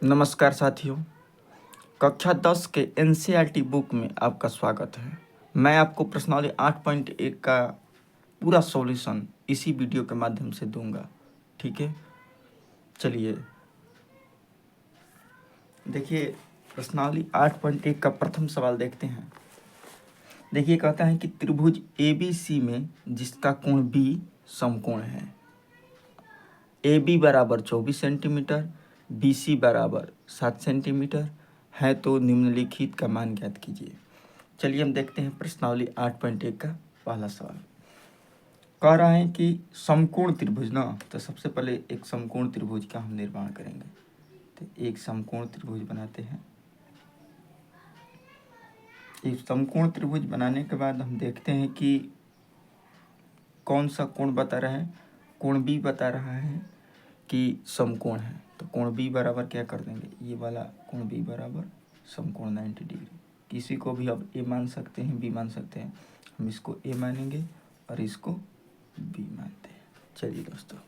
नमस्कार साथियों। कक्षा 10 के एनसीईआरटी बुक में आपका स्वागत है। मैं आपको प्रश्नावली 8.1 का पूरा सॉल्यूशन इसी वीडियो के माध्यम से दूंगा। ठीक है, चलिए देखिए प्रश्नावली 8.1 का प्रथम सवाल देखते हैं। देखिए कहता है कि त्रिभुज ABC में जिसका कोण B समकोण है, AB बराबर 24 सेंटीमीटर, BC बराबर 7 सेंटीमीटर है, तो निम्नलिखित का मान ज्ञात कीजिए। चलिए हम देखते हैं प्रश्नावली 8.1 का पहला सवाल। कह रहा है कि समकोण त्रिभुज ना, तो सबसे पहले एक समकोण त्रिभुज का हम निर्माण करेंगे। तो एक समकोण त्रिभुज बनाते हैं। एक समकोण त्रिभुज बनाने के बाद हम देखते हैं कि कौन सा कोण बता रहा है। कोण B बता रहा है कि समकोण है, तो कोण B बराबर क्या कर देंगे, ये वाला कोण B बराबर समकोण 90 डिग्री। किसी को भी अब A मान सकते हैं, B मान सकते हैं। हम इसको A मानेंगे और इसको B मानते हैं। चलिए दोस्तों,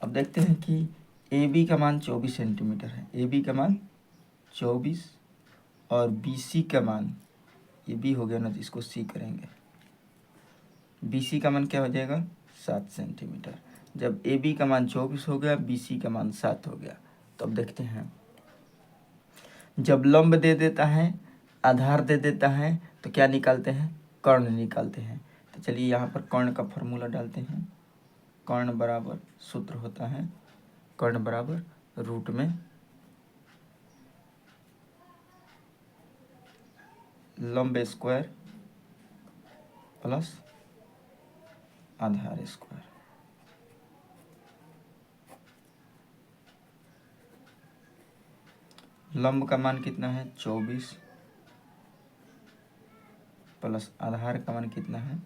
अब देखते हैं कि AB का मान 24 सेंटीमीटर है। AB का मान 24 और BC का मान, ये B हो गया ना, तो इसको C करेंगे। BC का मान क्या हो जाएगा, 7 सेंटीमीटर। जब AB का मान 24 हो गया, BC का मान 7 हो गया, तो अब देखते हैं, जब लंब दे देता है, आधार दे देता है, तो क्या निकालते हैं, कर्ण निकालते हैं। तो चलिए यहाँ पर कर्ण का फॉर्मूला डालते हैं। कर्ण बराबर सूत्र होता है, कर्ण बराबर रूट में लंब स्क्वायर प्लस आधार स्क्वायर। लंब का मान कितना है, 24 प्लस आधार का मान कितना है,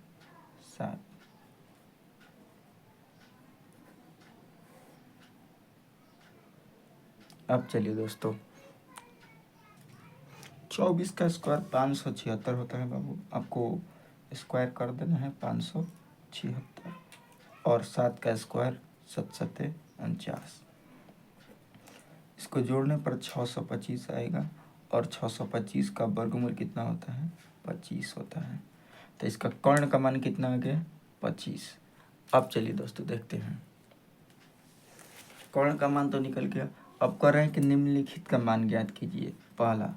7। अब चलिए दोस्तों, 24 का स्क्वायर 576 होता है बाबू, आपको स्क्वायर कर देना है 576, और 7 का स्क्वायर 7 सत्ते 49। इसको जोड़ने पर 625 आएगा, और 625 का वर्गमूल कितना होता है, 25 होता है। तो इसका कर्ण का मान कितना आ गया, 25। अब चलिए दोस्तों देखते हैं, कर्ण का मान तो निकल गया। अब कर रहे हैं कि निम्नलिखित का मान ज्ञात कीजिए। पहला,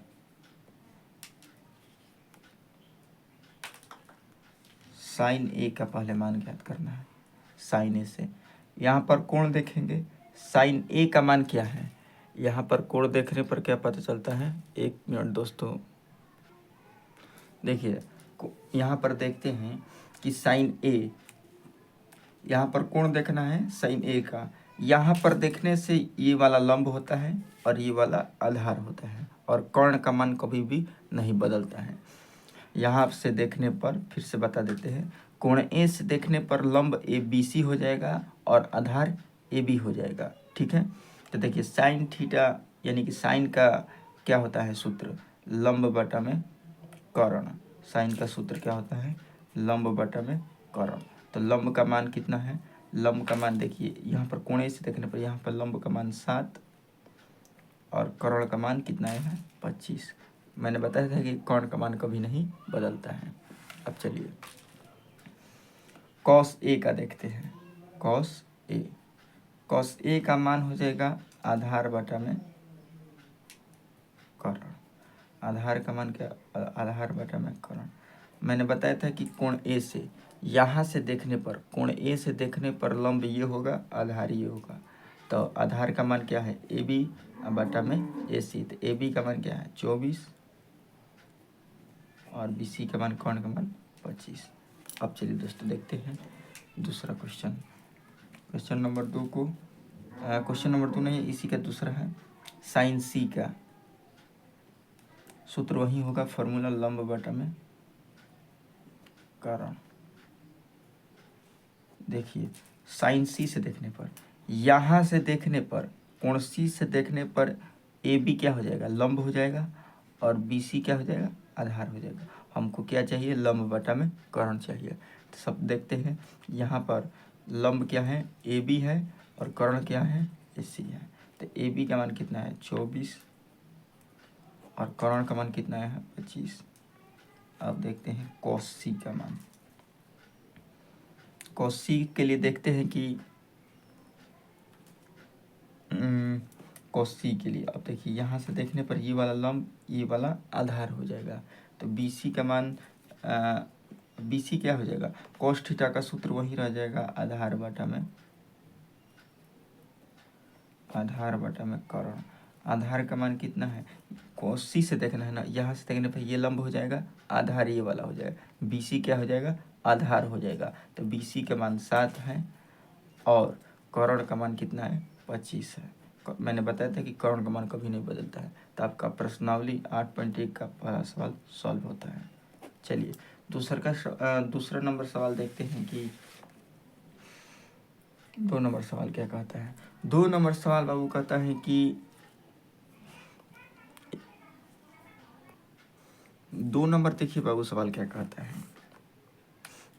साइन ए का पहले मान ज्ञात करना है। साइन ए से यहाँ पर कोण देखेंगे, साइन ए का मान क्या है, यहाँ पर कोण देखने पर क्या पता चलता है। एक मिनट दोस्तों, देखिए यहाँ पर देखते हैं कि साइन ए, यहाँ पर कोण देखना है साइन ए का। यहाँ पर देखने से ये वाला लंब होता है और ये वाला आधार होता है, और कर्ण का मान कभी भी नहीं बदलता है। यहाँ से देखने पर फिर से बता देते हैं, कोण ए से देखने पर लंब ए बी सी हो जाएगा और आधार ए बी हो जाएगा। ठीक है, तो देखिए साइन थीटा यानी कि साइन का क्या होता है सूत्र, लंब बटा में कर्ण। साइन का सूत्र क्या होता है, लंब बटा में कर्ण। तो लंब का मान कितना है, लंब का मान देखिए यहाँ पर कोण ए से देखने पर यहाँ पर लंब का मान 7 और कर्ण का मान कितना है, 25। मैंने बताया था कि कर्ण का मान कभी नहीं बदलता है। अब चलिए कॉस ए का देखते हैं। कॉस ए, कॉस ए का मान हो जाएगा आधार बटा में कर्ण। आधार का मान क्या, आधार बटा में कर्ण। मैंने बताया था कि कोण ए से, यहाँ से देखने पर, कोण ए से देखने पर लंब ये होगा, आधार ये होगा। तो आधार का मान क्या है, ए बी बटा में ए सी। तो ए बी का मान क्या है, 24 और बी सी का मान, कर्ण का मान 25। अब चलिए दोस्तों देखते हैं दूसरा क्वेश्चन। क्वेश्चन नंबर 2 को, क्वेश्चन नंबर 2 नहीं, इसी का दूसरा है। साइन सी का सूत्र वही होगा, फॉर्मूला लंब बटा में कर्ण। देखिए साइन सी से देखने पर, यहाँ से देखने पर, कोण सी से देखने पर ए बी क्या हो जाएगा, लंब हो जाएगा, और बी सी क्या हो जाएगा, आधार हो जाएगा। हमको क्या चाहिए, लंब बटा में कर्ण चाहिए। तो सब देखते हैं, यहाँ पर लंब क्या है, ए बी है, और कर्ण क्या है, ए सी है। ए बी का मान कितना है 24 और कर्ण का मान कितना है 25। अब देखते हैं कॉस सी का मान। कॉस सी के लिए देखते हैं कि कॉस सी के लिए अब देखिए यहाँ से देखने पर ये वाला लंब ये वाला आधार हो जाएगा। तो बी सी का मान बी सी क्या हो जाएगा, कॉस थीटा का सूत्र वही रह जाएगा, आधार बटा में कर्ण। आधार का मान कितना है, कॉस सी से देखना है ना, यहाँ से देखने पर ये लंब हो जाएगा, आधार ये वाला हो जाएगा, बी सी क्या हो जाएगा आधार हो जाएगा। तो बी सी का मान 7 है और कर्ण का मान कितना है 25 है। मैंने बताया था कि कर्ण का मान कभी नहीं बदलता है। तो आपका प्रश्नावली 8.1 का पहला सवाल सॉल्व होता है। चलिए दूसरा नंबर सवाल देखते हैं कि 2 नंबर सवाल क्या कहता है। 2 नंबर सवाल बाबू कहता है कि 2 नंबर देखिए बाबू सवाल क्या कहता है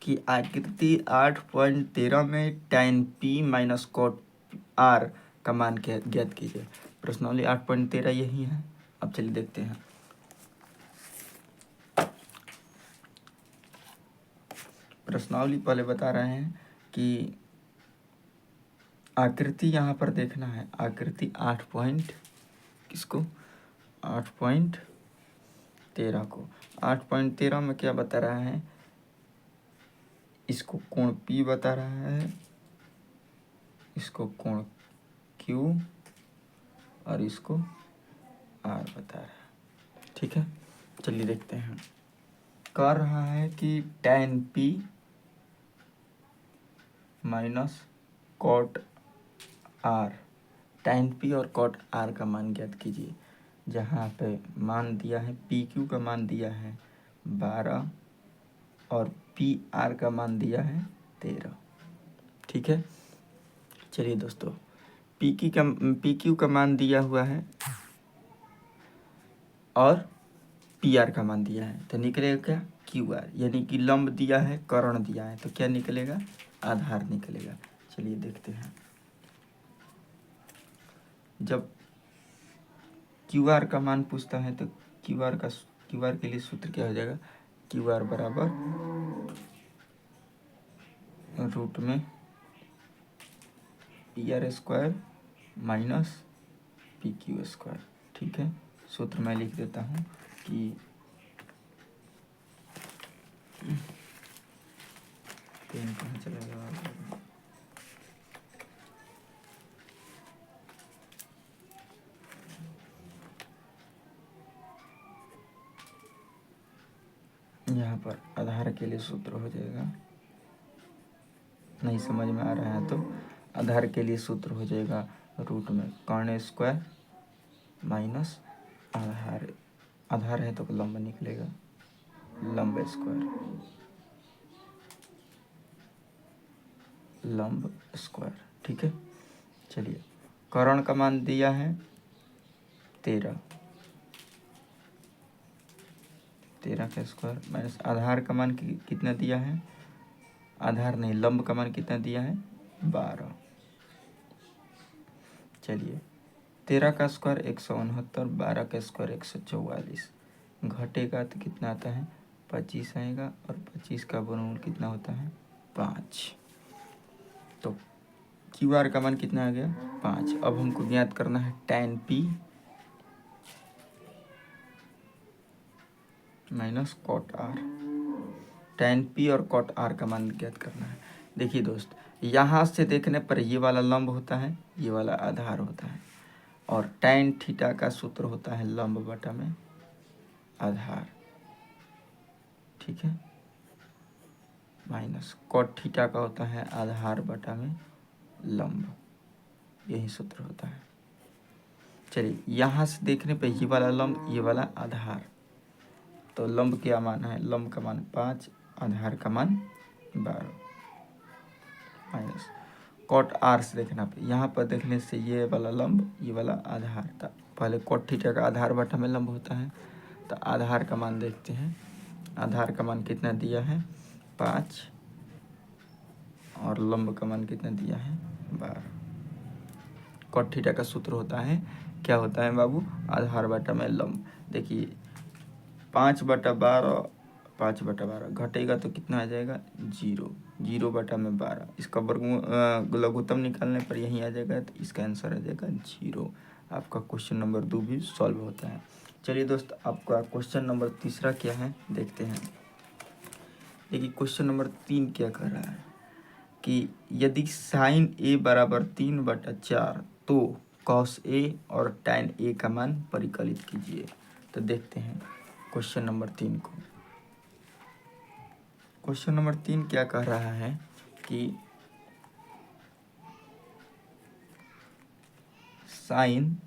कि आकृति 8.13 में tan p minus cot r का मान ज्ञात कीजिए। प्रश्नावली 8.13 यही है। अब चलिए देखते हैं। प्रश्नावली पहले बता रहे हैं कि आकृति यहाँ पर देखना है, आकृति 8.13 को 8.13 में क्या बता रहा है, इसको कोण P बता रहा है, इसको कोण Q और इसको R बता रहा है। ठीक है, चलिए देखते हैं। कर रहा है कि tan P minus cot R, tan P और cot R का मान ज्ञात कीजिए। जहाँ पे मान दिया है PQ का मान दिया है 12 और PR का मान दिया है 13। ठीक है, चलिए दोस्तों PQ का मान दिया हुआ है और PR का मान दिया है, तो निकलेगा क्या QR, यानी कि लंब दिया है कर्ण दिया है, तो क्या निकलेगा आधार निकलेगा। चलिए देखते हैं। जब QR का मान पूछता है तो QR के लिए सूत्र क्या हो जाएगा, QR बराबर रूट में PR² माइनस PQ²। ठीक है, सूत्र मैं लिख देता हूँ कि पेन कहाँ चला गया, यहाँ पर आधार के लिए सूत्र हो जाएगा, नहीं समझ में आ रहा है तो आधार के लिए सूत्र हो जाएगा रूट में कर्ण² माइनस आधार है तो लंब निकलेगा लंब स्क्वायर। ठीक है, चलिए कर्ण का मान दिया है 13 का स्क्वायर माइनस आधार का मान कितना दिया है, आधार नहीं लंब का मान कितना दिया है 12। चलिए 13 का स्क्वायर 169, 12 का स्क्वायर 144, घटेगा तो कितना आता है 25 आएगा और 25 का वर्गमूल कितना होता है 5। तो QR का मान कितना आ गया 5। अब हमको ज्ञात करना है tan P minus cot R, tan P और cot R का मान ज्ञात करना है। देखिए दोस्त, यहाँ से देखने पर ये वाला लंब होता है, ये वाला आधार होता है, और tan थीटा का सूत्र होता है लंब बटा में आधार। ठीक है, माइनस cot थीटा का होता है आधार बटा में लंब, यही सूत्र होता है। चलिए यहाँ से देखने पे ये वाला लंब ये वाला आधार, तो लंब क्या मान है, लंब का मान 5, आधार का मान 12 माइनस cot R से देखना पे, यहाँ पर देखने से ये वाला लंब ये वाला आधार था, पहले cot थीटा का आधार बटा में लंब होता है, तो आधार का मान देखते हैं। आधार का मान कितना दिया है 5 और लंब का मान कितना दिया है 12। कॉट थीटा का सूत्र होता है, क्या होता है बाबू, आधार बटा में लंब। देखिए 5/12, 5/12 घटेगा तो कितना आ जाएगा 0, 0/12। इसका वर्ग लघुत्तम निकालने पर यही आ जाएगा, तो इसका आंसर आ जाएगा 0। आपका क्वेश्चन नंबर 2 भी सॉल्व होता है। चलिए दोस्त, आपका क्वेश्चन नंबर 3 क्या है देखते हैं। देखिए क्वेश्चन नंबर 3 क्या कर रहा है कि यदि साइन ए बराबर 3/4 तो कॉस ए और टैन ए का मान परिकलित कीजिए। तो देखते हैं क्वेश्चन नंबर 3 को। क्वेश्चन नंबर 3 क्या कह रहा है कि साइन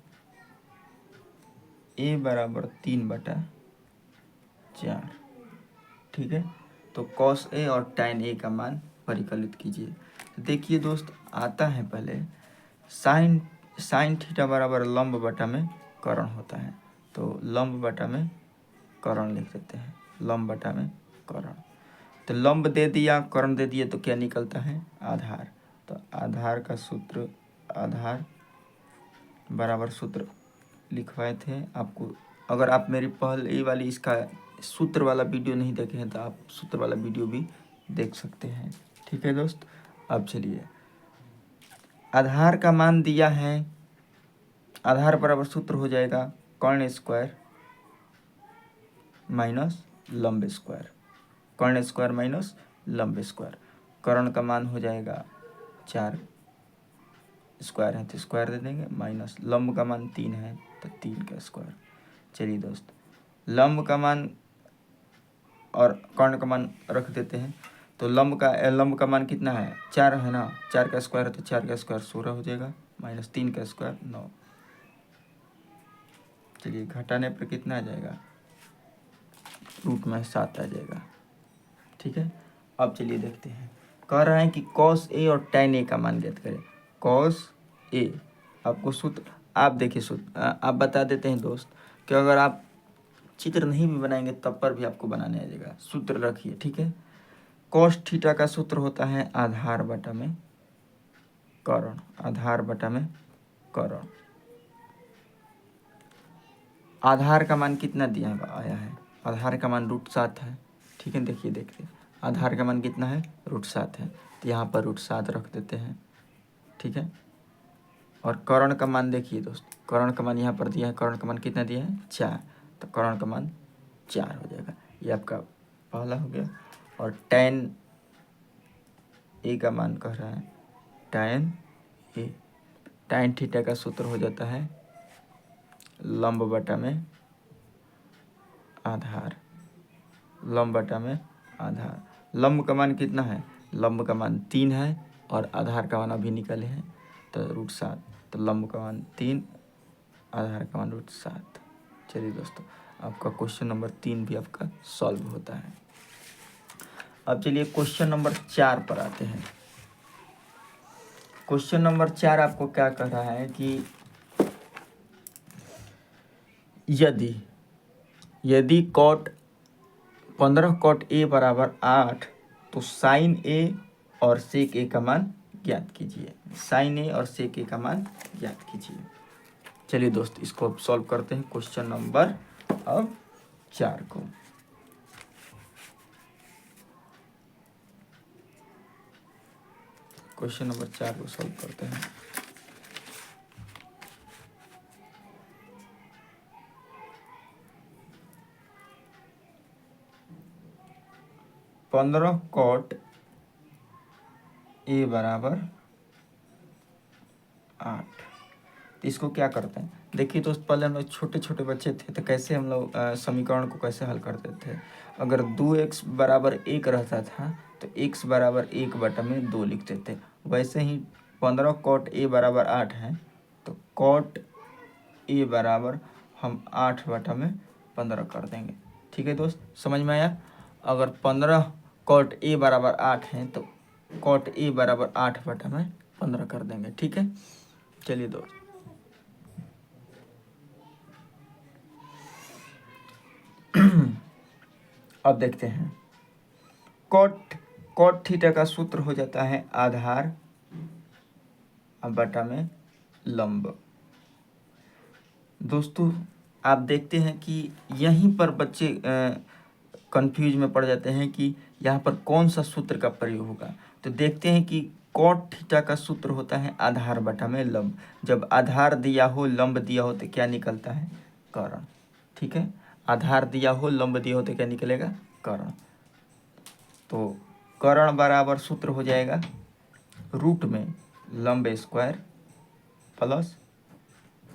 ए बराबर 3/4, ठीक है, तो कॉस ए और टैन ए का मान परिकलित कीजिए। देखिए दोस्त, आता है पहले साइन थीटा बराबर लंब बटा में करण होता है, तो लंब बटा में करण लिख देते हैं, लंब बटा में करण। तो लंब दे दिया, करण दे दिए, तो क्या निकलता है आधार। तो आधार का सूत्र, आधार बराबर सूत्र लिखवाए थे आपको। अगर आप मेरी पहले वाली इसका सूत्र वाला वीडियो नहीं देखे हैं तो आप सूत्र वाला वीडियो भी देख सकते हैं, ठीक है दोस्त। अब चलिए, आधार का मान दिया है, आधार बराबर सूत्र हो जाएगा कर्ण स्क्वायर माइनस लंब स्क्वायर, कर्ण स्क्वायर माइनस लंब स्क्वायर। कर्ण का मान हो जाएगा 4, स्क्वायर है तो स्क्वायर दे देंगे, माइनस लंब का मान 3 है तो 3 का स्क्वायर। चलिए दोस्त, लंब का मान और कर्ण का मान रख देते हैं। तो लंब का मान कितना है 4 है ना, 4 का स्क्वायर है तो 4 का स्क्वायर 16 हो जाएगा, माइनस 3 का स्क्वायर 9। चलिए घटाने पर कितना आ जाएगा, रूट में 7 आ जाएगा, ठीक है। अब चलिए देखते हैं, कह रहा है कि कॉस ए और टैन ए का मान ज्ञात करें। कॉस ए, आपको सूत्र आप देखिए, सूत्र आप बता देते हैं दोस्त कि अगर आप चित्र नहीं भी बनाएंगे तब पर भी आपको बनाने आ जाएगा। सूत्र रखिए, ठीक है। कॉस थीटा का सूत्र होता है आधार बटा में करण, आधार बटा में करण। आधार का मान कितना दिया आया है, आधार का मान √7 है, ठीक है। देखिए देखिए, आधार का मान कितना है √7 है, तो यहाँ पर √7 रख देते हैं, ठीक है। और कर्ण का मान देखिए दोस्त, कर्ण का मान यहाँ पर दिया है, कर्ण का मान कितना दिया है 4, तो कर्ण का मान 4 हो जाएगा, ये आपका पहला हो गया। और टैन ए का मान कह रहा है, टैन ए, टैन थीटा का सूत्र हो जाता है लंब बटा में आधार, लंब बटा में आधार। लंब का मान कितना है, लंब का मान 3 है और आधार का मान अभी निकले हैं तो √7, तो लंब का मान 3, आधार का मान √7। चलिए दोस्तों, आपका क्वेश्चन नंबर 3 भी आपका सॉल्व होता है। अब चलिए क्वेश्चन नंबर 4 पर आते हैं। क्वेश्चन नंबर 4 आपको क्या कह रहा है कि यदि कॉट 15 कॉट ए बराबर 8 तो साइन ए और सेक ए का मान ज्ञात कीजिए। साइन ए और सेक ए का मान ज्ञात कीजिए। चलिए दोस्त, इसको अब सॉल्व करते हैं क्वेश्चन नंबर अब 4 को। क्वेश्चन नंबर 4 को सॉल्व करते हैं। पंद्रह कॉट ए बराबर 8, तो इसको क्या करते हैं, देखिए दोस्त, पहले हम लोग छोटे छोटे बच्चे थे तो कैसे हम लोग समीकरण को कैसे हल करते थे। अगर 2x बराबर 1 रहता था तो x बराबर 1 बटा में 2 लिखते थे। वैसे ही 15 कॉट ए बराबर 8 है तो कॉट ए बराबर हम 8 बटा में 15 कर देंगे, ठीक है दोस्त, समझ में आया। अगर 15 कॉट ए बराबर 8 है तो कॉट ए बराबर 8 बटा में 15 कर देंगे, ठीक है। चलिए दोस्त, अब देखते हैं, कॉट थीटा का सूत्र हो जाता है आधार बटा में लंब। दोस्तों आप देखते हैं कि यहीं पर बच्चे कंफ्यूज में पड़ जाते हैं कि यहाँ पर कौन सा सूत्र का प्रयोग होगा। तो देखते हैं कि कॉट थीटा का सूत्र होता है आधार बटा में लंब। जब आधार दिया हो लंब दिया हो तो क्या निकलता है, कर्ण। ठीक है, आधार दिया हो लंब दिया हो तो क्या निकलेगा, कर्ण। तो कर्ण बराबर सूत्र हो जाएगा रूट में लंब स्क्वायर प्लस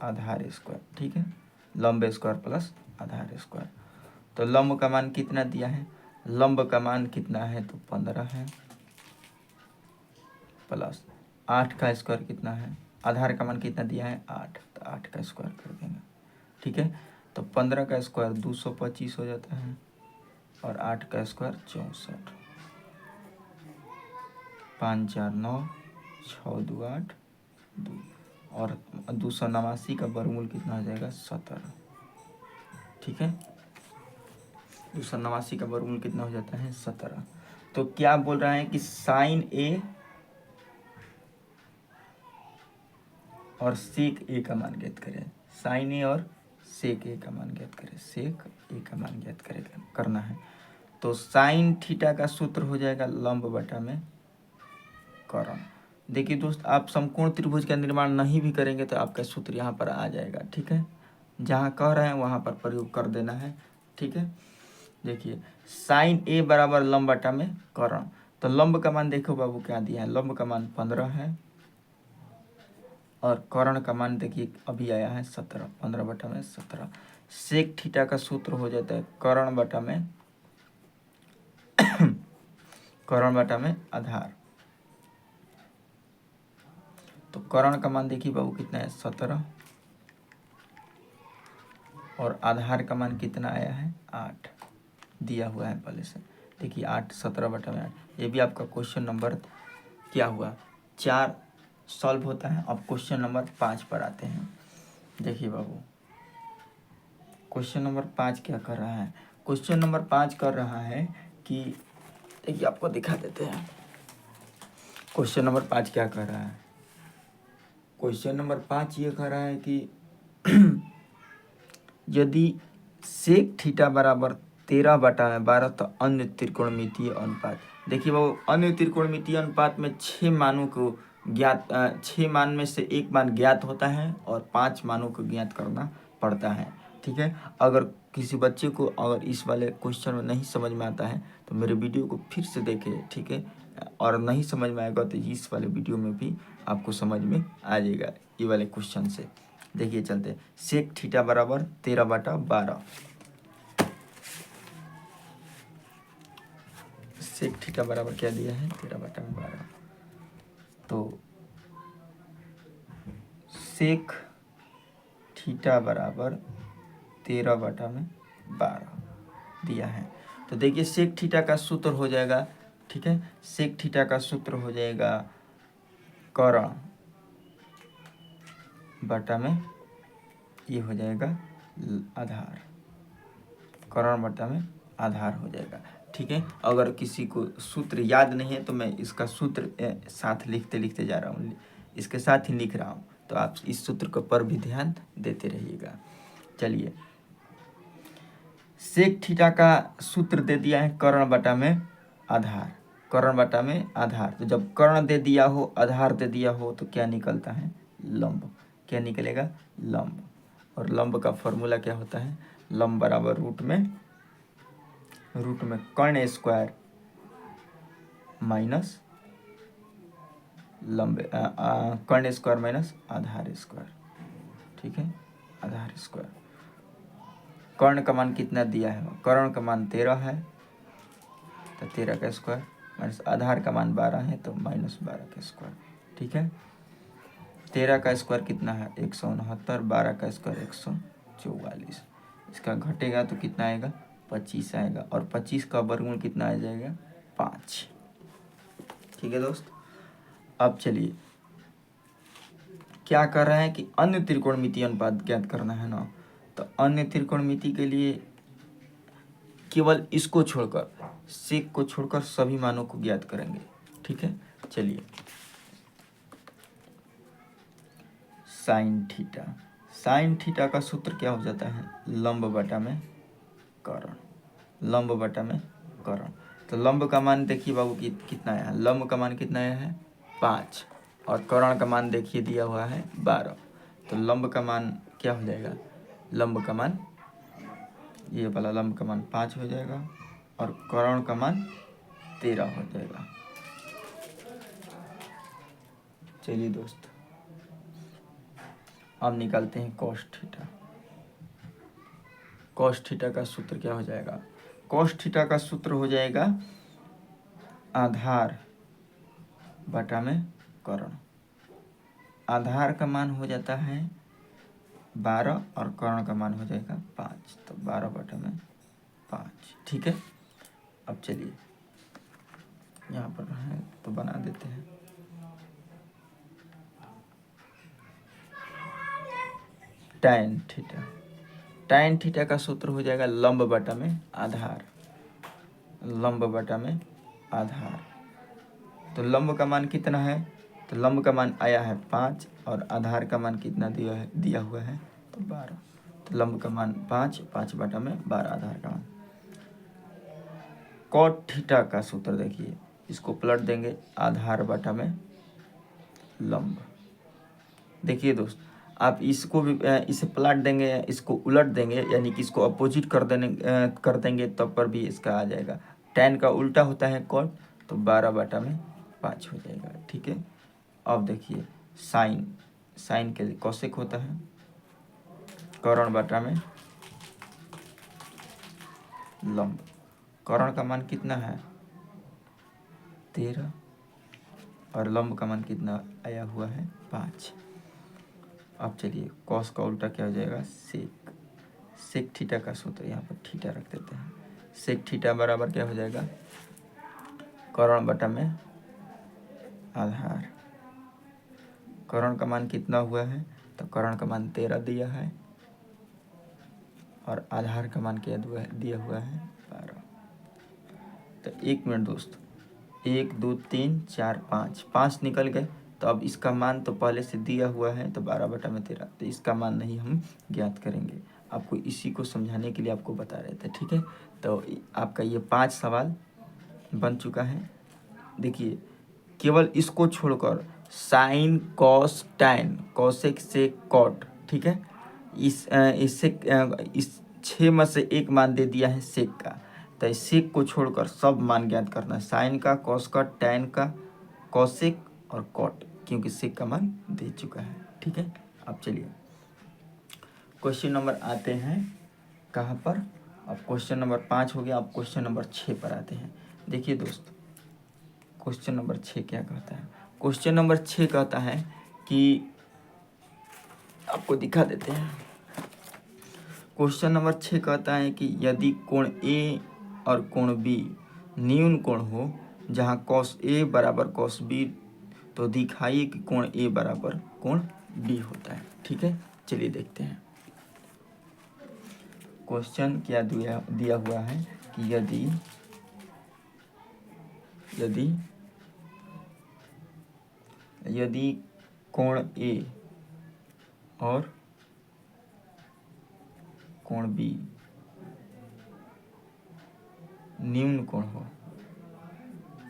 आधार स्क्वायर। ठीक है, लंब स्क्वायर प्लस आधार स्क्वायर। तो लंब का मान कितना दिया है, लंब का मान कितना है तो 15 है, प्लस 8 का स्क्वायर कितना है, आधार का मान कितना दिया है 8, तो 8 का स्क्वायर कर देंगे। ठीक है, तो 15 का स्क्वायर 225 हो जाता है और 8 का स्क्वायर 64, 5 4 9, 6 2 8 2, और 289 का वर्गमूल कितना हो जाएगा 17। ठीक है, 289 का वर्गमूल कितना हो जाता है 17। तो क्या बोल रहा है कि साइन ए और सेक ए का मान ज्ञात करें। साइन ए और सेक ए का मान ज्ञात करें, सेक ए का मान ज्ञात करना है। तो साइन थीटा का सूत्र हो जाएगा लंब बटा में कर्ण। देखिए दोस्त, आप समकोण त्रिभुज का निर्माण नहीं भी करेंगे तो आपका सूत्र यहाँ पर आ जाएगा। ठीक है, जहाँ कह रहे हैं वहाँ पर प्रयोग कर देना है। ठीक है, देखिए साइन ए बराबर लंब बटा में कर्ण। तो लंब का मान देखो बाबू क्या दिया है, लंब का मान 15 है और कर्ण का मान देखिए अभी आया है 17, 15 बटा में 17। सेक थीटा का सूत्र हो जाता है कर्ण बटा में कर्ण बटा में आधार। तो कर्ण का मान देखिए बाबू कितना है 17 और आधार का मान कितना आया है 8 दिया हुआ है पहले से। देखिए 8 17 बटा में 8। ये भी आपका क्वेश्चन नंबर क्या हुआ 4 सॉल्व होता है। अब क्वेश्चन नंबर 5 पर आते हैं। देखिए बाबू क्वेश्चन नंबर 5 क्या कर रहा है, क्वेश्चन नंबर 5 कर रहा है कि देखिए आपको दिखा देते हैं क्वेश्चन नंबर 5 क्या कर रहा है। क्वेश्चन नंबर 5 ये कह रहा है कि यदि सेक थीटा बराबर 13 बटा 12 तो अन्य त्रिकोणमितीय अनुपात। देखिए वो अन्य त्रिकोणमितीय अनुपात में 6 मानों को ज्ञात 6 मान में से एक मान ज्ञात होता है और 5 मानों को ज्ञात करना पड़ता है। ठीक है, अगर किसी बच्चे को अगर इस वाले क्वेश्चन में नहीं समझ में आता है तो मेरे वीडियो को फिर से देखें। ठीक है, और नहीं समझ में आएगा तो इस वाले वीडियो में भी आपको समझ में आ जाएगा ये वाले क्वेश्चन से। देखिए चलते, सेक थीटा बराबर 13 बटा 12। सेक थीटा बराबर क्या दिया है 13 बटा 12। तो सेक थीटा बराबर 13 बटा 12 दिया है। तो देखिए सेक थीटा का सूत्र हो जाएगा। ठीक है, सेक थीटा का सूत्र हो जाएगा कर्ण बटा में ये हो जाएगा आधार, कर्ण बटा में आधार हो जाएगा। ठीक है, अगर किसी को सूत्र याद नहीं है तो मैं इसका सूत्र साथ लिखते लिखते जा रहा हूँ, इसके साथ ही लिख रहा हूँ, तो आप इस सूत्र को पर भी ध्यान देते रहिएगा। चलिए, सेक थीटा का सूत्र दे दिया है कर्ण बटा में आधार, कर्ण बटा में आधार। तो जब कर्ण दे दिया हो आधार दे दिया हो तो क्या निकलता है लंब। क्या निकलेगा लंब। और लंब का फॉर्मूला क्या होता है, लंब बराबर रूट में कर्ण स्क्वायर माइनस लंब कर्ण स्क्वायर माइनस आधार स्क्वायर। ठीक है, आधार स्क्वायर। कर्ण का मान कितना दिया है, कर्ण का मान 13 है तो 13 का स्क्वायर माइनस आधार का मान 12 है तो माइनस 12 का स्क्वायर। ठीक है, 13 का स्क्वायर कितना है 169, 12 का स्क्वायर 144। इसका घटेगा तो कितना आएगा 25 आएगा और 25 का वर्गमूल कितना आ जाएगा 5। ठीक है दोस्त, अब चलिए क्या कर रहा है कि अन्य त्रिकोणमितीय अनुपात ज्ञात करना है ना। तो अन्य त्रिकोणमिति के लिए केवल इसको छोड़कर सेक को छोड़कर सभी मानों को ज्ञात करेंगे। ठीक है, चलिए साइन थीटा। साइन थीटा का सूत्र क्या हो जाता है? लंब बटा में कर्ण। लंब बटा में कर्ण। तो लंब का मान देखिए बाबू कितना आया है? लंब का मान कितना आया है? 5। और कर्ण का मान देखिए दिया हुआ है 12। तो लंब का मान क्या हो जाएगा? लंब का मान, ये वाला लंब का मान 5 हो जाएगा और कर्ण का मान 13 हो जाएगा। चलिए दोस्त, अब निकालते हैं cos थीटा। cos थीटा का सूत्र क्या हो जाएगा? cos थीटा का सूत्र हो जाएगा आधार बटा में कर्ण। आधार का मान हो जाता है 12 और कर्ण का मान हो जाएगा 5। तो 12 बटा में 5। ठीक है। अब चलिए यहाँ पर है तो बना देते हैं। tan theta. tan थीटा का सूत्र हो जाएगा लंब बटा में आधार। लंब बटा में आधार। तो लंब का मान कितना है? तो लंब का मान आया है 5 और आधार का मान कितना दिया हुआ है? तो 12। तो लंब का मान 5, 5 बटा में 12 आधार का मान। cot थीटा का सूत्र देखिए, इसको पलट देंगे आधार बटा में लंब। देखिए दोस्त, आप इसको भी इसे पलट देंगे, इसको उलट देंगे, यानी कि इसको अपोजिट कर देंगे तब पर भी इसका आ जाएगा। tan का उल्टा होता है cot, तो 12 बटा में 5 हो जाएगा। ठीक है। अब देखिए साइन के लिए कोसेक होता है कर्ण बटा में लंब। कर्ण का मान कितना है? 13 और लंब का मान कितना आया हुआ है? 5। अब चलिए कॉस का उल्टा क्या हो जाएगा? सेक। सेक थीटा का सूत्र यहाँ पर थीटा रख देते हैं। सेक थीटा बराबर क्या हो जाएगा? कर्ण बटा में आधार। कर्ण का मान कितना हुआ है? तो कर्ण का मान 13 दिया है और आधार का मान क्या दिया हुआ है? 12। तो 1 मिनट दोस्त, 1 2 3 4 5 निकल गए। तो अब इसका मान तो पहले से दिया हुआ है, तो 12 बटा में 13। तो इसका मान नहीं हम ज्ञात करेंगे। आपको इसी को समझाने के लिए आपको बता रहे थे। ठीक है। तो आपका ये 5 सवाल बन चुका है। देखिए केवल इसको छोड़कर sine cos tan cosec sec cot, ठीक है, इस 6 में से एक मान दे दिया है सेक का। तो इस सेक को छोड़कर सब मान ज्ञात करना है, साइन का, कॉस का, टैन का, कॉसेक और कॉट, क्योंकि सेक का मान दे चुका है। ठीक है। अब चलिए क्वेश्चन नंबर आते हैं कहाँ पर? अब क्वेश्चन नंबर 5 हो गया। अब क्वेश्चन नंबर 6 पर आते हैं। देखिए दोस्त, क्वेश्चन नंबर 6 क्या कहता है? क्वेश्चन नंबर 6 कहता है कि आपको दिखा देते हैं। क्वेश्चन नंबर 6 कहता है कि यदि कोण ए और कोण बी न्यून कोण हो जहाँ cos A बराबर cos B, तो दिखाइए कि कोण A बराबर कोण B होता है। ठीक है। चलिए देखते हैं क्वेश्चन क्या दिया हुआ है कि यदि कोण A और कोण B न्यून कोण हो,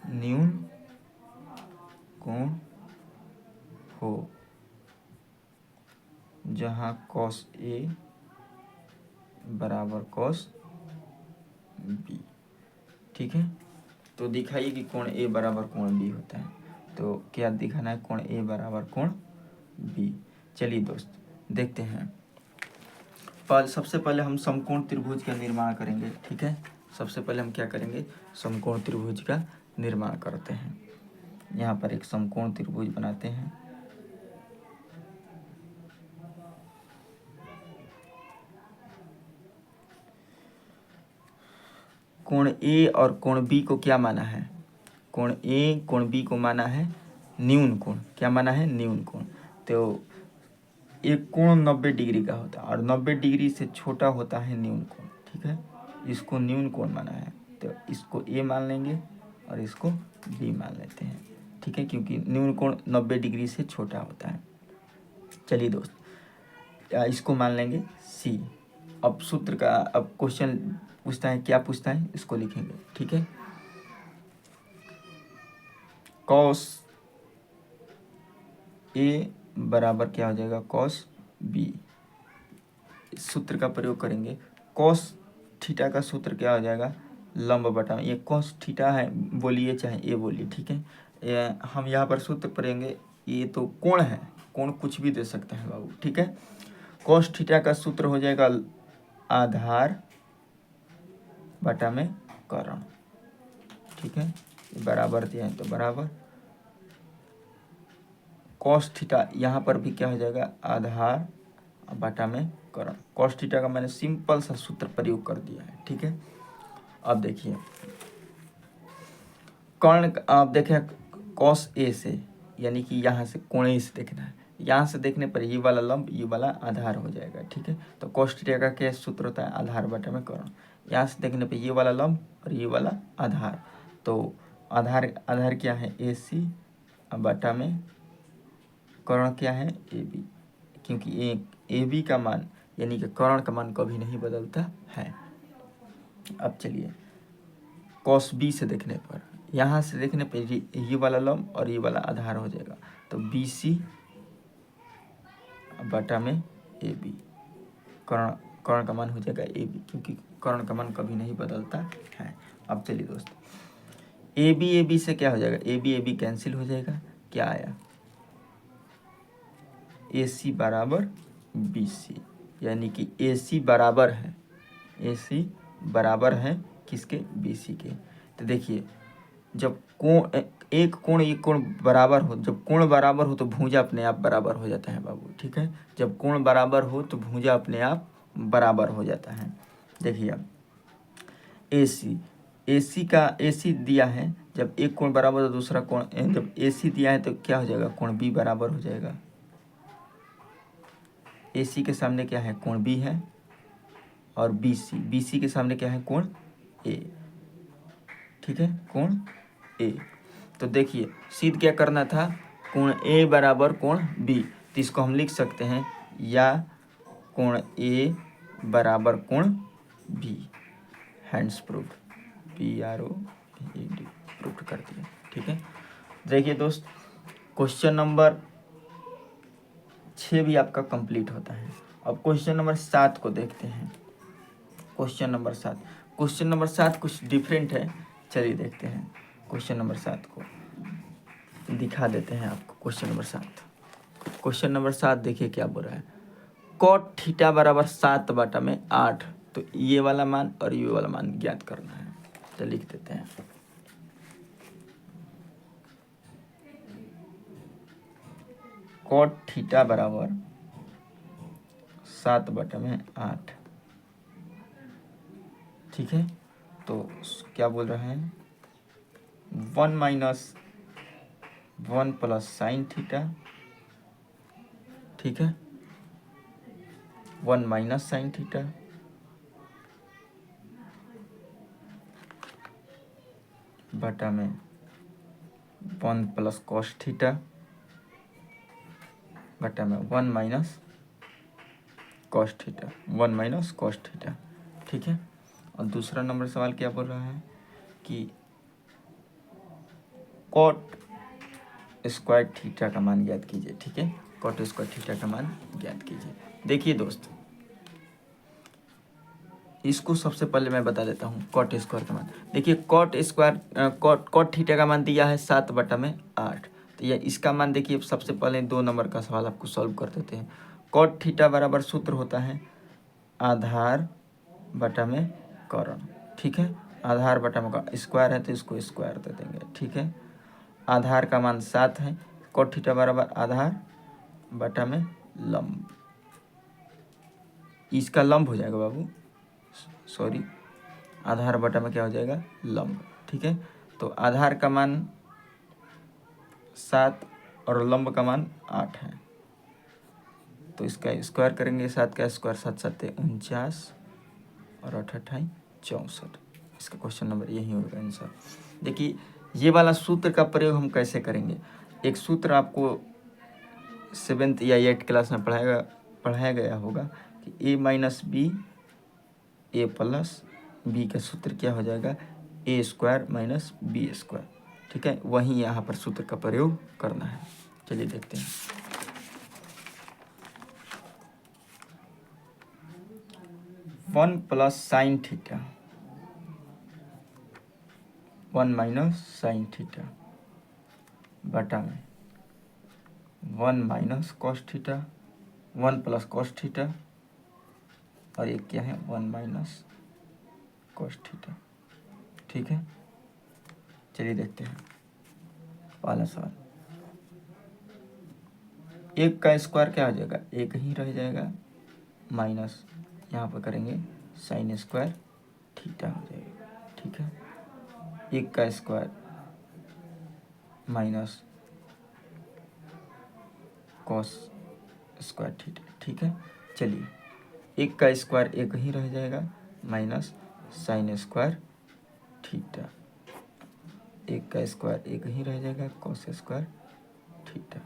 न्यून कोण हो जहाँ cos A बराबर cos B। ठीक है। तो दिखाइए कि कोण A बराबर कोण B होता है। तो क्या दिखाना है? कोण A बराबर कोण B। चलिए दोस्त देखते हैं। सबसे पहले हम समकोण त्रिभुज का निर्माण करेंगे। ठीक है। सबसे पहले हम क्या करेंगे? समकोण त्रिभुज का निर्माण करते हैं। यहाँ पर एक समकोण त्रिभुज बनाते हैं। कोण ए और कोण बी को क्या माना है? कोण ए कोण बी को माना है न्यून कोण। क्या माना है? न्यून कोण। तो एक कोण 90 डिग्री का होता है और 90 डिग्री से छोटा होता है न्यून कोण। ठीक है। इसको न्यून कोण माना है, तो इसको ए मान लेंगे और इसको बी मान लेते हैं। ठीक है। क्योंकि न्यून कोण 90 डिग्री से छोटा होता है। चलिए दोस्त, इसको मान लेंगे सी। अब सूत्र का, अब क्वेश्चन पूछता है, क्या पूछता है इसको लिखेंगे, ठीक है। कॉस ए बराबर क्या हो जाएगा, कॉस बी। इस सूत्र का प्रयोग करेंगे। कॉस थीटा का सूत्र क्या हो जाएगा, लंब बटा में, ये कॉस थीटा है बोलिए चाहे ए बोलिए, ठीक है। हम यहाँ पर सूत्र पढ़ेंगे, ये तो कोण है, कोण कुछ भी दे सकते हैं बाबू, ठीक है। कॉस थीटा का सूत्र हो जाएगा आधार बटा में कर्ण, ठीक है। बराबर दिया है तो बराबर, कॉस थीटा यहाँ पर भी क्या हो जाएगा, आधार बटा में कर्ण। कॉस थीटा का मैंने सिंपल सा सूत्र प्रयोग कर दिया है, ठीक है। अब देखिए कर्ण, आप देखें कॉस ए से, यानी कि यहाँ से कोण ए से देखना है, यहाँ से देखने पर ये वाला लंब ये वाला आधार हो जाएगा, ठीक है। तो कॉस थीटा का क्या सूत्र होता है, आधार बटा में कर्ण। यहाँ से देखने पर ये वाला लंब और ये वाला आधार, तो आधार आधार क्या है, ए सी बटा में कर्ण क्या है, ए बी, क्योंकि ए बी का मान यानी कि कर्ण का मान कभी नहीं बदलता है। अब चलिए कॉस बी से देखने पर, यहाँ से देखने पर ये वाला लंब और ये वाला आधार हो जाएगा, तो बी सी बटा में ए बी, कर्ण का मान हो जाएगा ए बी, क्योंकि कर्ण का मान कभी नहीं बदलता है। अब चलिए दोस्त, ए बी से क्या हो जाएगा, ए बी कैंसिल हो जाएगा, क्या आया, ए सी बराबर बी सी, यानी कि ए सी बराबर है, ए सी बराबर है किसके, बी सी के। तो देखिए जब कोण एक कोण बराबर हो, जब कोण बराबर हो तो भुजा अपने आप बराबर हो जाता है बाबू, ठीक है। जब कोण बराबर हो तो भुजा अपने आप बराबर हो जाता है। देखिए अब ए सी दिया है, जब एक कोण बराबर हो तो दूसरा कोण, जब ए सी दिया है तो क्या हो जाएगा, कोण बी बराबर हो जाएगा। ए सी के सामने क्या है, कोण बी है, और बी सी के सामने क्या है, कोण ए, ठीक है, कोण ए। तो देखिए सिद्ध क्या करना था, कोण ए बराबर कोण बी, तो इसको हम लिख सकते हैं या कोण ए बराबर कोण B, hence proof, PROVED proof कर दिया, ठीक है। देखिए दोस्त क्वेश्चन नंबर 6 भी आपका कंप्लीट होता है। अब क्वेश्चन नंबर 7 को देखते हैं। क्वेश्चन नंबर 7 कुछ डिफरेंट है, चलिए देखते हैं। क्वेश्चन नंबर 7 को दिखा देते हैं आपको। क्वेश्चन नंबर 7 देखिए क्या बोल रहा है, कॉट थीटा बराबर 7 बटा में 8, तो ये वाला मान और ये वाला मान ज्ञात करना है, तो लिख देते हैं। कॉट थीटा बराबर 7 बटा में 8, ठीक है। तो क्या बोल रहे हैं, 1 - 1 प्लस साइन थीटा, ठीक है, 1 माइनस साइन थीटा बटा में 1 प्लस कॉस थीटा बटा में 1 माइनस कॉस थीटा, ठीक है। और दूसरा नंबर सवाल क्या बोल रहा है कि कॉट स्क्वायर थीटा का मान ज्ञात कीजिए, ठीक है। कॉट स्क्वायर थीटा का मान ज्ञात कीजिए। देखिए दोस्त इसको सबसे पहले मैं बता देता हूँ कॉट स्क्वायर का मान। देखिए कॉट थीटा का मान दिया है 7 बटा में 8, तो यह इसका मान देखिए सबसे पहले 2 नंबर का सवाल आपको सॉल्व कर देते हैं। कॉट थीटा बराबर सूत्र होता है आधार बटा में कर्ण, ठीक है। आधार बटा में स्क्वायर है तो इसको स्क्वायर दे देंगे, ठीक है। आधार का मान 7 है, कॉट थीटा बराबर आधार बटा में लंब, इसका लंब हो जाएगा बाबू, सॉरी, आधार बटा में क्या हो जाएगा, लंब, ठीक है। तो आधार का मान 7 और लंब का मान 8 है, तो इसका स्क्वायर करेंगे, 7 का स्क्वायर 7 7 49 और 8 8 64। इसका क्वेश्चन नंबर यही होगा आंसर। देखिए ये वाला सूत्र का प्रयोग हम कैसे करेंगे, एक सूत्र आपको 7th या 8th क्लास में पढ़ाया गया होगा कि a minus B A plus B का सूत्र क्या हो जाएगा, A square minus B square. ठीक है, वहीं यहाँ पर सूत्र का प्रयोग करना है। चलिए देखते हैं। 1 plus sine theta 1 minus sine theta बटा में 1 minus cos theta 1 plus cos theta और एक क्या है 1 माइनस कॉस थीटा। ठीक है, चलिए देखते हैं पहला सवाल। एक का स्क्वायर क्या हो जाएगा, एक ही रह जाएगा, माइनस यहाँ पर करेंगे साइन स्क्वायर थीटा हो जाएगा। ठीक है, एक का square minus cos square theta. ठीक है, चलिए एक का स्क्वायर एक ही रह जाएगा, माइनस साइन स्क्वायर थीटा। एक का स्क्वायर एक ही रह जाएगा, कॉस स्क्वायर थीटा।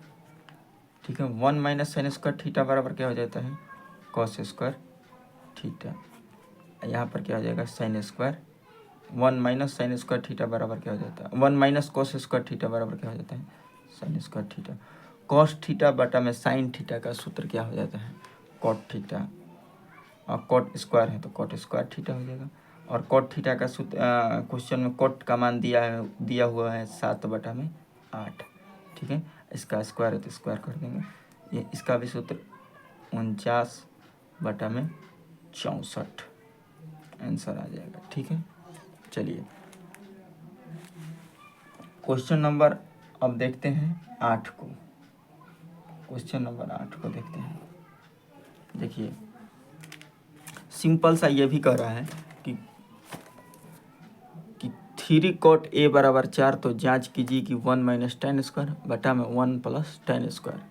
ठीक है, 1 माइनस साइन स्क्वायर थीटा बराबर क्या हो जाता है, कॉस स्क्वायर थीटा। यहाँ पर क्या हो जाएगा sine square 1 minus sine square theta बराबर क्या हो जाता है, 1 माइनस कॉस स्क्वायर थीटा बराबर क्या हो जाता है, sine square theta. Cos theta बटा में साइन थीटा का सूत्र क्या हो जाता है, कॉट थीटा। और कॉट स्क्वायर है तो कॉट स्क्वायर थीटा हो जाएगा। और कॉट थीटा का सूत्र क्वेश्चन में कॉट का मान दिया हुआ है 7 बटा में 8। ठीक है, इसका स्क्वायर है तो स्क्वायर कर देंगे। ये इसका भी सूत्र 49 बटा में 64 आंसर आ जाएगा। ठीक है, चलिए क्वेश्चन नंबर अब देखते हैं 8 को। क्वेश्चन नंबर 8 को देखते हैं। देखिए सिंपल सा ये भी कह रहा है कि 3 कॉट ए बराबर 4, तो जांच कीजिए कि 1 माइनस टेन स्क्वायर बटा में 1 प्लस टेन स्क्वायर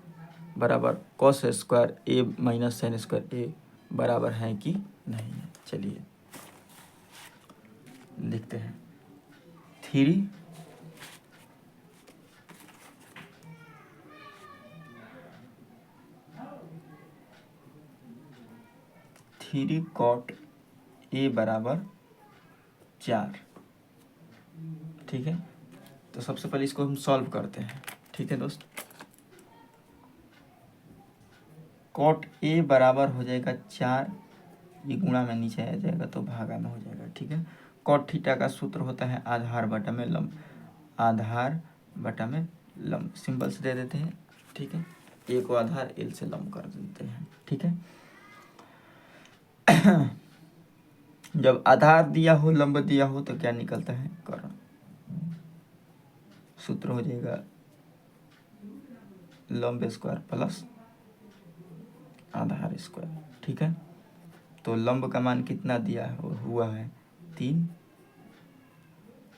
बराबर कॉस स्क्वायर ए माइनस साइन स्क्वायर ए बराबर है कि नहीं है। चलिए लिखते हैं 3 कॉट ए बराबर 4। ठीक है, तो सबसे पहले इसको हम सॉल्व करते हैं। ठीक है दोस्त, कॉट ए बराबर हो जाएगा 4, ये गुणा में नीचे आ जाएगा तो भागा में हो जाएगा। ठीक है, कॉट थीटा का सूत्र होता है आधार बटा में लंब, आधार बटा में लंब सिंबल से दे देते हैं। ठीक है, ए को आधार एल से लंब कर देते हैं। ठीक है, जब आधार दिया हो लंब दिया हो तो क्या निकलता है, कर्ण। सूत्र हो जाएगा लंब स्क्वायर प्लस आधार स्क्वायर। ठीक है, तो लंब का मान कितना दिया हुआ है 3,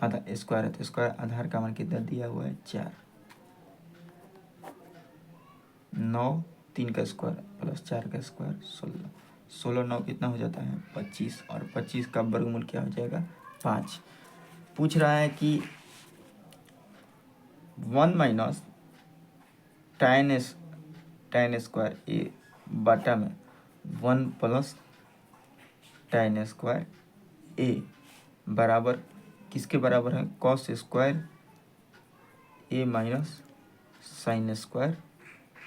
आधा स्क्वायर है तो स्क्वायर, आधार का मान कितना दिया हुआ है 4, 9, 3 का स्क्वायर प्लस 4 का स्क्वायर 16, 16 9 कितना हो जाता है 25, और 25 का वर्गमूल क्या हो जाएगा 5। पूछ रहा है कि 1 माइनस tan स्क्वायर ए बटा में 1 प्लस tan स्क्वायर ए बराबर किसके बराबर है, कॉस स्क्वायर ए माइनस साइन स्क्वायर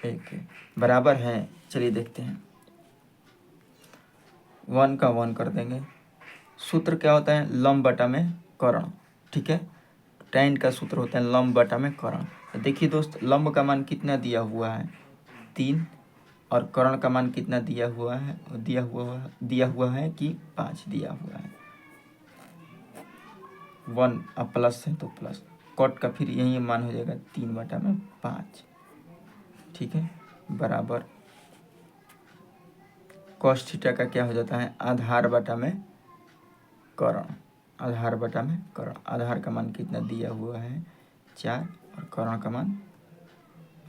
ए के बराबर है। चलिए देखते हैं, 1 का 1 कर देंगे। सूत्र क्या होता है, लंब बटा में कर्ण। ठीक है, tan का सूत्र होता है लंब बटा में कर्ण। तो देखिए दोस्त, लंब का मान कितना दिया हुआ है 3, और कर्ण का मान कितना दिया हुआ है, दिया हुआ है कि 5 दिया हुआ है। 1 अब प्लस है तो प्लस, कॉट का फिर यही मान हो जाएगा 3 बटा में 5। ठीक है, बराबर कॉस थीटा का क्या हो जाता है, आधार बटा में कर्ण, आधार बटा में कर्ण। आधार का मान कितना दिया हुआ है 4, और कर्ण का मान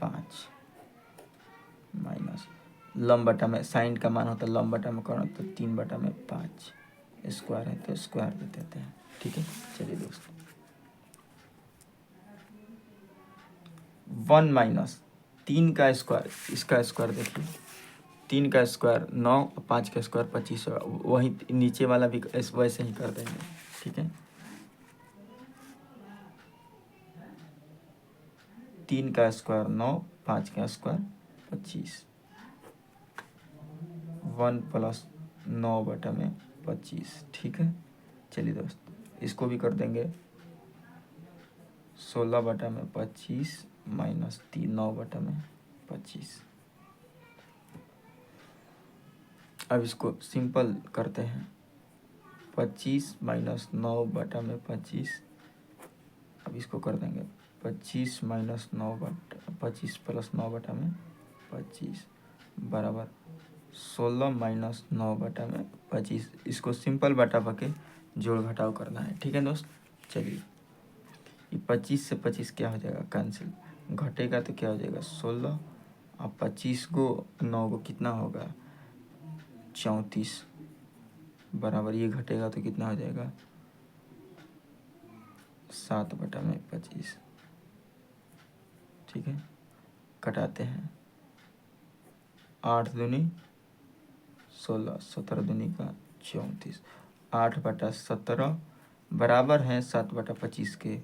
5, माइनस लंब बटा में साइन का मान होता है लंब बटा में कर्ण, तो 3 बटा में 5, स्क्वायर है तो स्क्वायर दे देते हैं। ठीक है, चलिए दोस्तों 1 माइनस 3 का स्क्वायर, इसका स्क्वायर देखिए, 3 का स्क्वायर 9 और 5 का स्क्वायर 25 होगा। वही नीचे वाला भी वैसे ही कर देंगे, ठीक है। 3 का स्क्वायर 9, 5 का स्क्वायर 25, 1 + 9/25, ठीक है। चलिए दोस्त इसको भी कर देंगे, 16/25 माइनस 9/25। अब इसको सिंपल करते हैं, 25 माइनस 9/25। अब इसको कर देंगे 25 माइनस 9/25 प्लस 9/25 बराबर 16 माइनस 9/25। इसको सिंपल बटा के जोड़ घटाव करना है, ठीक है दोस्त। चलिए ये 25 से 25 क्या हो जाएगा, कैंसिल, घटेगा तो क्या हो जाएगा 16, अब 25 को 9 को कितना होगा 34, बराबर ये घटेगा तो कितना हो जाएगा 7/25, ठीक है। कटाते हैं, 8 दूनी 16, 17 दूनी का 34, 8/17 बराबर है 7/25 के,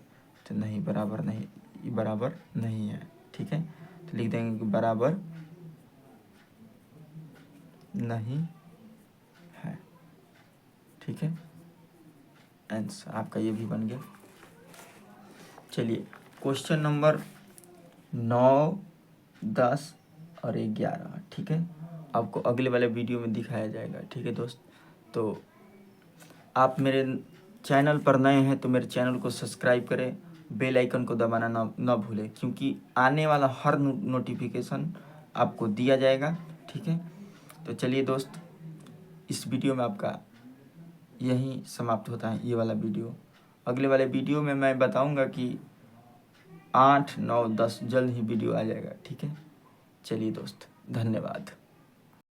तो नहीं बराबर नहीं, ये बराबर नहीं है, ठीक है। तो लिख देंगे कि बराबर नहीं है, ठीक है। आंसर आपका ये भी बन गया। चलिए क्वेश्चन नंबर 9, 10 और 11, ठीक है, आपको अगले वाले वीडियो में दिखाया जाएगा, ठीक है दोस्त। तो आप मेरे चैनल पर नए हैं तो मेरे चैनल को सब्सक्राइब करें, बेल आइकन को दबाना ना भूलें, क्योंकि आने वाला हर नोटिफिकेशन आपको दिया जाएगा, ठीक है। तो चलिए दोस्त इस वीडियो में आपका यही समाप्त होता है ये वाला वीडियो। अगले वाले वीडियो में मैं बताऊंगा कि 8, 9, 10 जल्द ही वीडियो आ जाएगा, ठीक है। चलिए दोस्त धन्यवाद।